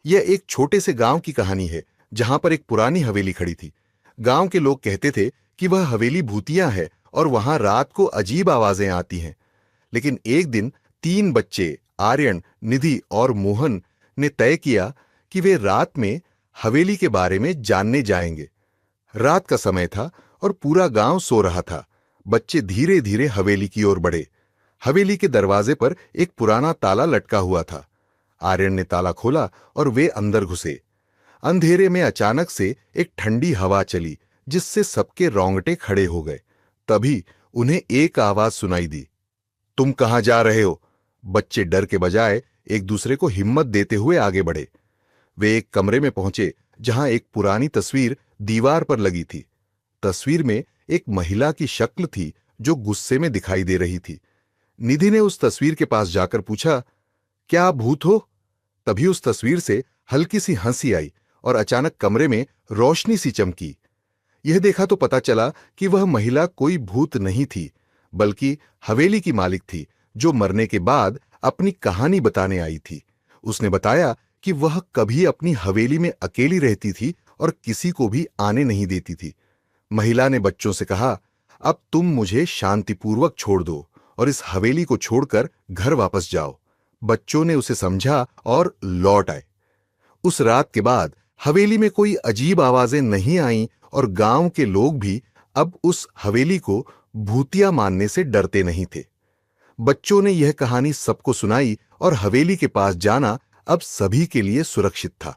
यह एक छोटे से गांव की कहानी है जहां पर एक पुरानी हवेली खड़ी थी। गांव के लोग कहते थे कि वह हवेली भूतिया है और वहां रात को अजीब आवाजें आती हैं। लेकिन एक दिन तीन बच्चे आर्यन, निधि और मोहन ने तय किया कि वे रात में हवेली के बारे में जानने जाएंगे। रात का समय था और पूरा गांव सो रहा था। बच्चे धीरे धीरे हवेली की ओर बढ़े। हवेली के दरवाजे पर एक पुराना ताला लटका हुआ था। आर्यन ने ताला खोला और वे अंदर घुसे। अंधेरे में अचानक से एक ठंडी हवा चली जिससे सबके रोंगटे खड़े हो गए। तभी उन्हें एक आवाज सुनाई दी, तुम कहां जा रहे हो? बच्चे डर के बजाय एक दूसरे को हिम्मत देते हुए आगे बढ़े। वे एक कमरे में पहुंचे जहां एक पुरानी तस्वीर दीवार पर लगी थी। तस्वीर में एक महिला की शक्ल थी जो गुस्से में दिखाई दे रही थी। निधि ने उस तस्वीर के पास जाकर पूछा, क्या आप भूत हो? तभी उस तस्वीर से हल्की सी हंसी आई और अचानक कमरे में रोशनी सी चमकी। यह देखा तो पता चला कि वह महिला कोई भूत नहीं थी, बल्कि हवेली की मालिक थी जो मरने के बाद अपनी कहानी बताने आई थी। उसने बताया कि वह कभी अपनी हवेली में अकेली रहती थी और किसी को भी आने नहीं देती थी। महिला ने बच्चों से कहा, अब तुम मुझे शांतिपूर्वक छोड़ दो और इस हवेली को छोड़कर घर वापस जाओ। बच्चों ने उसे समझा और लौट आए। उस रात के बाद हवेली में कोई अजीब आवाजें नहीं आईं और गांव के लोग भी अब उस हवेली को भूतिया मानने से डरते नहीं थे। बच्चों ने यह कहानी सबको सुनाई और हवेली के पास जाना अब सभी के लिए सुरक्षित था।